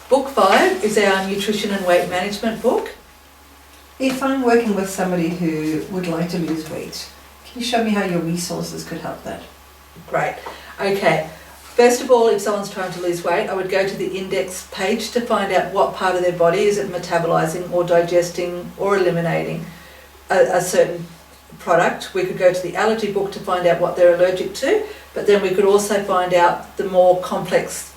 Book 5 is our nutrition and weight management book. If I'm working with somebody who would like to lose weight, can you show me how your resources could help that? Great. Okay. First of all, if someone's trying to lose weight, I would go to the index page to find out what part of their body is it metabolizing or digesting or eliminating a certain product. We could go to the allergy book to find out what they're allergic to, but then we could also find out the more complex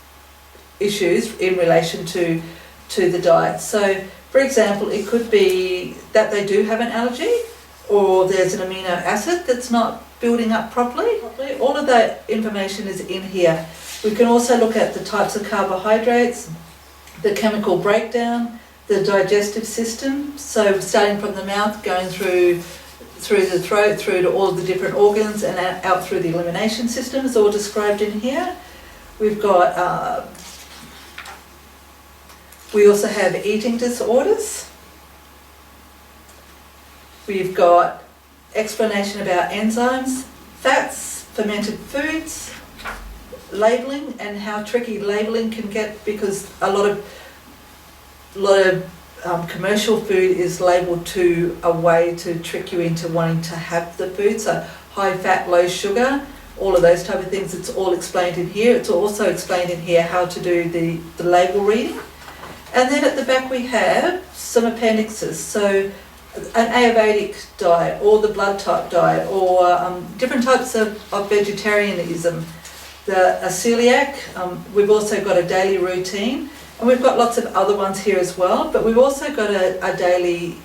issues in relation to the diet. So, for example, it could be that they do have an allergy, or there's an amino acid that's not building up properly. All of that information is in here. We can also look at the types of carbohydrates, the chemical breakdown, the digestive system, so starting from the mouth, going through the throat, through to all the different organs and out through the elimination system is all described in here. We've got, we also have eating disorders. We've got explanation about enzymes, fats, fermented foods, labelling and how tricky labelling can get, because a lot of commercial food is labelled to a way to trick you into wanting to have the food. So high fat, low sugar, all of those type of things, it's all explained in here. It's also explained in here how to do the label reading. And then at the back we have some appendixes. So an Ayurvedic diet, or the blood type diet, or different types of vegetarianism. A celiac, we've also got a daily routine, and we've got lots of other ones here as well, but we've also got a daily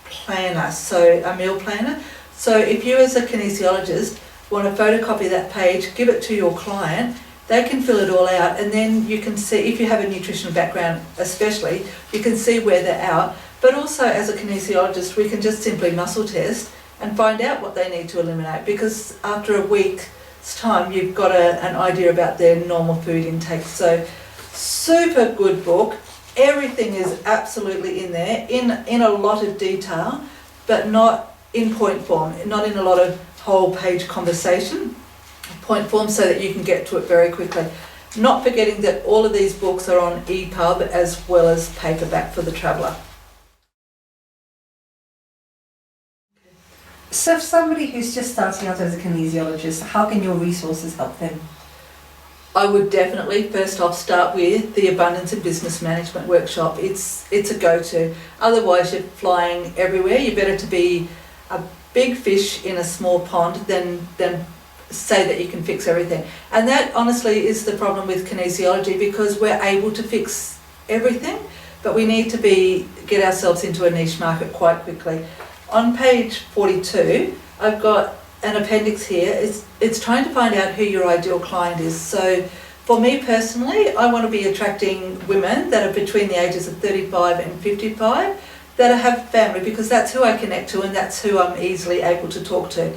planner, so a meal planner. So if you as a kinesiologist want to photocopy that page, give it to your client, they can fill it all out, and then you can see, if you have a nutritional background especially, you can see where they're out. But also as a kinesiologist, we can just simply muscle test and find out what they need to eliminate, because after a week's time you've got an idea about their normal food intake. So super good book. Everything is absolutely in there, in a lot of detail, but not in point form, not in a lot of whole page conversation, point form, so that you can get to it very quickly. Not forgetting that all of these books are on EPUB as well as paperback for the traveller. So if somebody who's just starting out as a kinesiologist, how can your resources help them? I would definitely first off start with the Abundance and Business Management workshop. It's a go-to. Otherwise you're flying everywhere. You're better to be a big fish in a small pond than say that you can fix everything. And that honestly is the problem with kinesiology, because we're able to fix everything, but we need to get ourselves into a niche market quite quickly. On page 42, I've got an appendix here. It's trying to find out who your ideal client is. So for me personally, I want to be attracting women that are between the ages of 35 and 55 that have family, because that's who I connect to and that's who I'm easily able to talk to.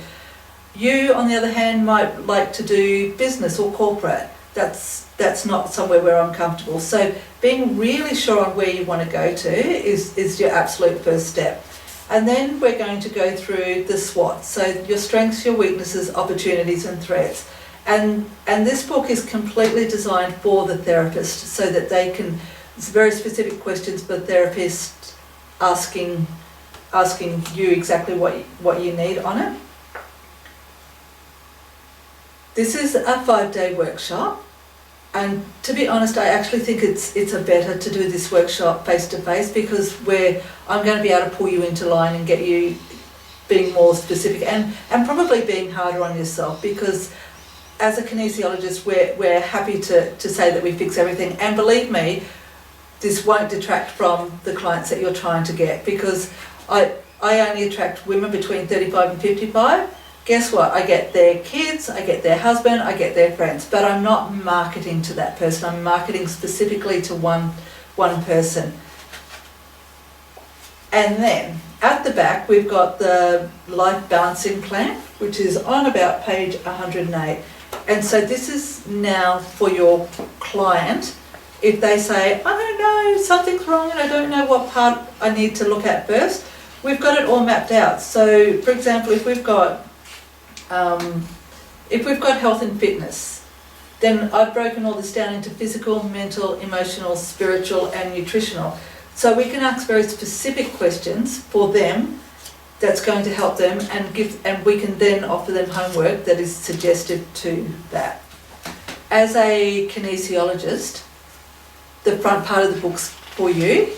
You, on the other hand, might like to do business or corporate. That's not somewhere where I'm comfortable. So being really sure on where you want to go to is your absolute first step. And then we're going to go through the SWOT, so your strengths, your weaknesses, opportunities and threats. And this book is completely designed for the therapist, so that they can, it's very specific questions for therapists, asking you exactly what you need on it. This is a 5-day workshop. And to be honest, I actually think it's better to do this workshop face to face, because I'm going to be able to pull you into line and get you being more specific and probably being harder on yourself, because as a kinesiologist we're happy to say that we fix everything, and believe me, this won't detract from the clients that you're trying to get, because I only attract women between 35 and 55. Guess what? I get their kids, I get their husband, I get their friends, but I'm not marketing to that person. I'm marketing specifically to one person. And then at the back, we've got the life balancing plan, which is on about page 108. And so this is now for your client. If they say, I don't know, something's wrong and I don't know what part I need to look at first, we've got it all mapped out. So for example, if we've got health and fitness, Then I've broken all this down into physical, mental, emotional, spiritual and nutritional. So we can ask very specific questions for them that's going to help them, and we can then offer them homework that is suggested to that. As a kinesiologist, the front part of the book's for you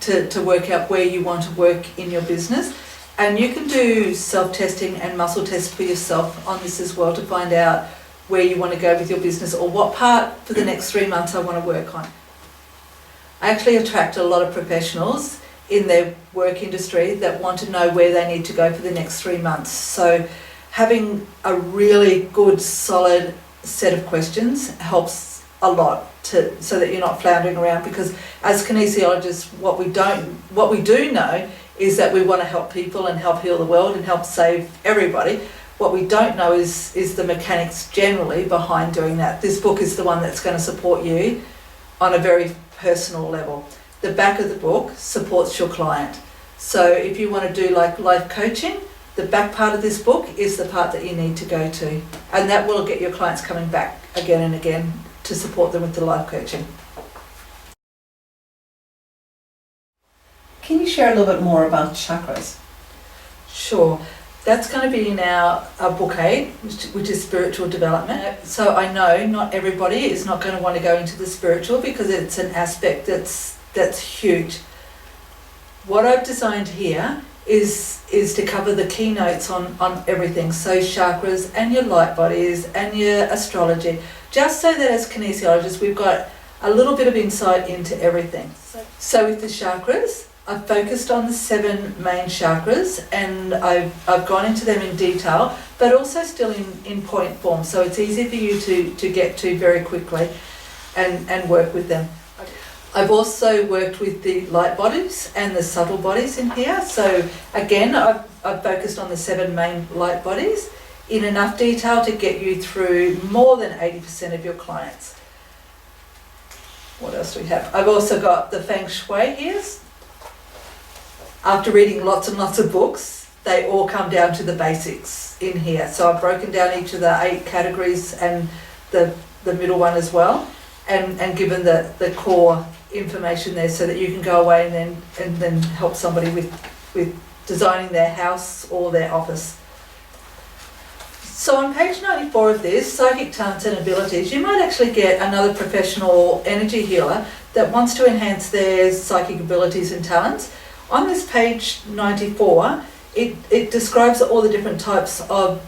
to work out where you want to work in your business. And you can do self-testing and muscle tests for yourself on this as well to find out where you want to go with your business or what part for the next 3 months I want to work on. I actually attract a lot of professionals in their work industry that want to know where they need to go for the next 3 months. So having a really good, solid set of questions helps a lot so that you're not floundering around, because as kinesiologists, what we do know is that we want to help people and help heal the world and help save everybody. What we don't know is the mechanics generally behind doing that. This book is the one that's going to support you on a very personal level. The back of the book supports your client. So if you want to do like life coaching, the back part of this book is the part that you need to go to. And that will get your clients coming back again and again to support them with the life coaching. Can you share a little bit more about chakras? Sure. That's going to be in our book 8, which is spiritual development. So I know not everybody is not going to want to go into the spiritual because it's an aspect that's huge. What I've designed here is to cover the keynotes on everything. So chakras and your light bodies and your astrology, just so that as kinesiologists we've got a little bit of insight into everything. So with the chakras, I've focused on the 7 main chakras, and I've gone into them in detail, but also still in point form, so it's easy for you to get to very quickly and work with them. I've also worked with the light bodies and the subtle bodies in here. So again, I've focused on the 7 main light bodies in enough detail to get you through more than 80% of your clients. What else do we have? I've also got the Feng Shui here. After reading lots and lots of books, they all come down to the basics in here. So I've broken down each of the 8 categories and the middle one as well, and given the core information there so that you can go away and then help somebody with designing their house or their office. So on page 94 of this, Psychic Talents and Abilities, you might actually get another professional energy healer that wants to enhance their psychic abilities and talents. On this page 94, it describes all the different types of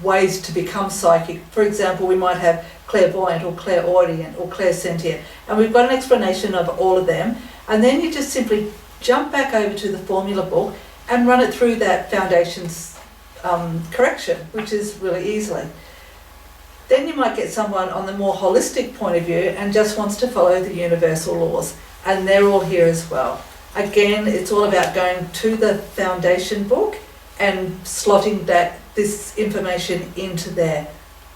ways to become psychic. For example, we might have clairvoyant or clairaudient or clairsentient, and we've got an explanation of all of them, and then you just simply jump back over to the formula book and run it through that foundations correction, which is really easily. Then you might get someone on the more holistic point of view and just wants to follow the universal laws, and they're all here as well. Again, it's all about going to the foundation book and slotting this information into there.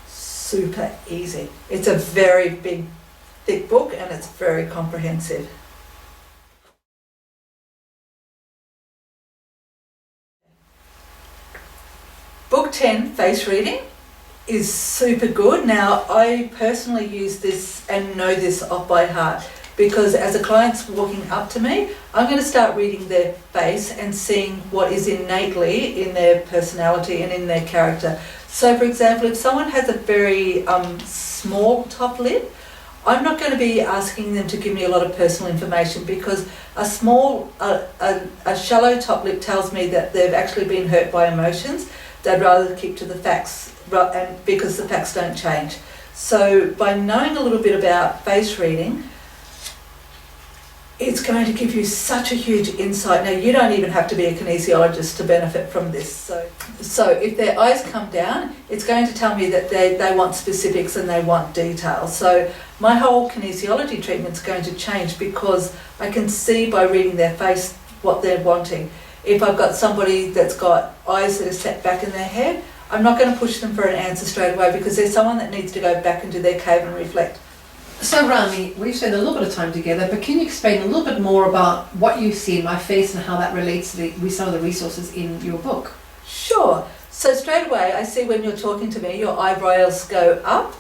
Super easy. It's a very big, thick book, and it's very comprehensive. Book 10, Face Reading, is super good. Now, I personally use this and know this off by heart, because as a client's walking up to me, I'm going to start reading their face and seeing what is innately in their personality and in their character. So for example, if someone has a very small top lip, I'm not going to be asking them to give me a lot of personal information, because a shallow top lip tells me that they've actually been hurt by emotions. They'd rather keep to the facts, and because the facts don't change. So by knowing a little bit about face reading, it's going to give you such a huge insight. Now, you don't even have to be a kinesiologist to benefit from this. So if their eyes come down, it's going to tell me that they want specifics and they want detail. So my whole kinesiology treatment's going to change, because I can see by reading their face what they're wanting. If I've got somebody that's got eyes that are set back in their head, I'm not going to push them for an answer straight away, because there's someone that needs to go back into their cave and reflect. So Ranee, we've spent a little bit of time together, but can you explain a little bit more about what you see in my face and how that relates to some of the resources in your book? Sure. So straight away, I see when you're talking to me, your eyebrows go up,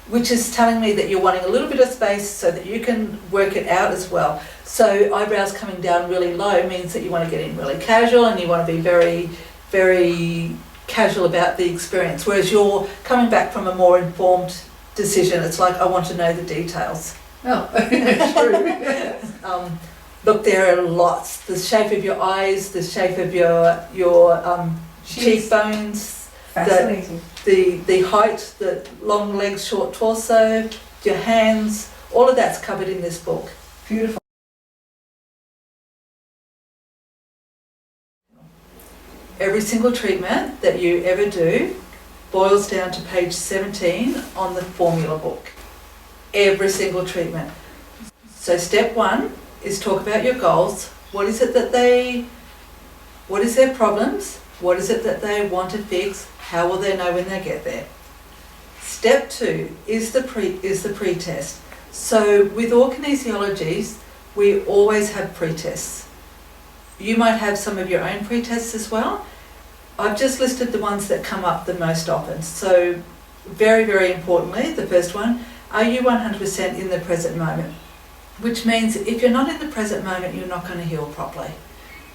which is telling me that you're wanting a little bit of space so that you can work it out as well. So eyebrows coming down really low means that you want to get in really casual and you want to be very, very casual about the experience, whereas you're coming back from a more informed decision. It's like, I want to know the details. Oh, true. Look, there are lots. The shape of your eyes, the shape of your cheekbones, Fascinating. the height, the long legs, short torso, your hands, all of that's covered in this book. Beautiful. Every single treatment that you ever do boils down to page 17 on the formula book. Every single treatment. So step 1 is talk about your goals. What is it that what is their problems? What is it that they want to fix? How will they know when they get there? Step 2 is the pre-test. So with all kinesiologies, we always have pre-tests. You might have some of your own pre-tests as well. I've just listed the ones that come up the most often. So very, very importantly, the first one, are you 100% in the present moment? Which means if you're not in the present moment, you're not going to heal properly.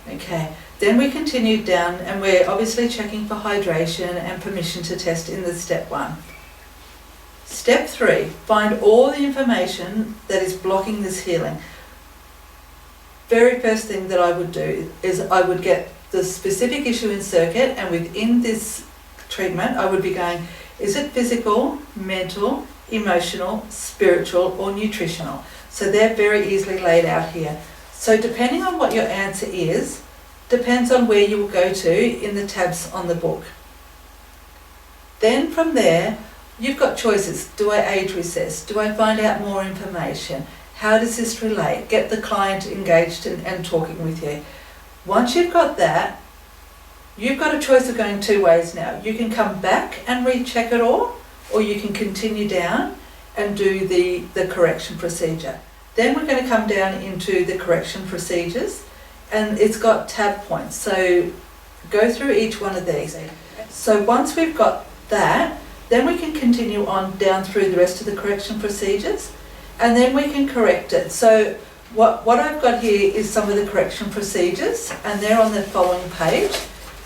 Okay, then we continue down and we're obviously checking for hydration and permission to test in the step 1. Step 3, find all the information that is blocking this healing. Very first thing that I would do is I would get the specific issue in circuit, and within this treatment I would be going, is it physical, mental, emotional, spiritual or nutritional? So they're very easily laid out here. So depending on what your answer is, depends on where you will go to in the tabs on the book. Then from there, you've got choices. Do I age recess? Do I find out more information? How does this relate? Get the client engaged and talking with you. Once you've got that, you've got a choice of going 2 ways now. You can come back and recheck it all, or you can continue down and do the correction procedure. Then we're going to come down into the correction procedures, and it's got tab points. So go through each one of these. So once we've got that, then we can continue on down through the rest of the correction procedures, and then we can correct it. So what I've got here is some of the correction procedures, and they're on the following page.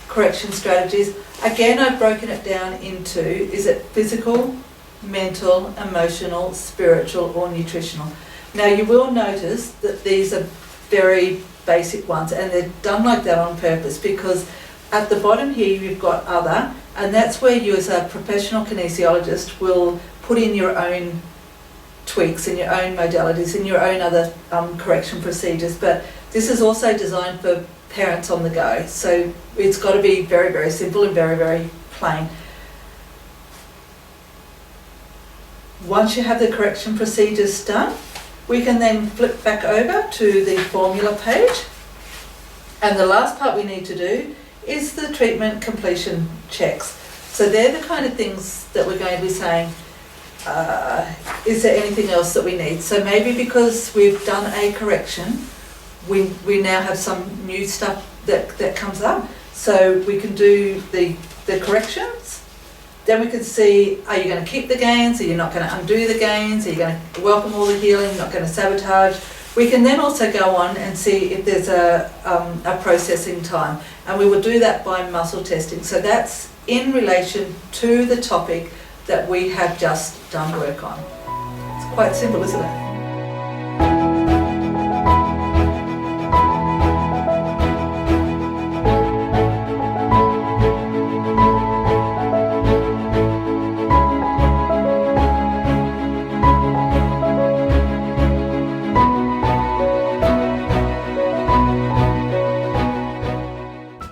Correction strategies. Again, I've broken it down into, is it physical, mental, emotional, spiritual or nutritional? Now you will notice that these are very basic ones, and they're done like that on purpose, because at the bottom here you've got other, and that's where you as a professional kinesiologist will put in your own tweaks and your own modalities and your own other correction procedures. But this is also designed for parents on the go, so it's got to be very, very simple and very, very plain. Once you have the correction procedures done, we can then flip back over to the formula page, and the last part we need to do is the treatment completion checks. So they're the kind of things that we're going to be saying, is there anything else that we need? So maybe because we've done a correction, we now have some new stuff that comes up. So we can do the corrections. Then we can see, are you going to keep the gains? Are you not going to undo the gains? Are you going to welcome all the healing, not going to sabotage? We can then also go on and see if there's a processing time. And we will do that by muscle testing. So that's in relation to the topic that we have just done work on. It's quite simple, isn't it?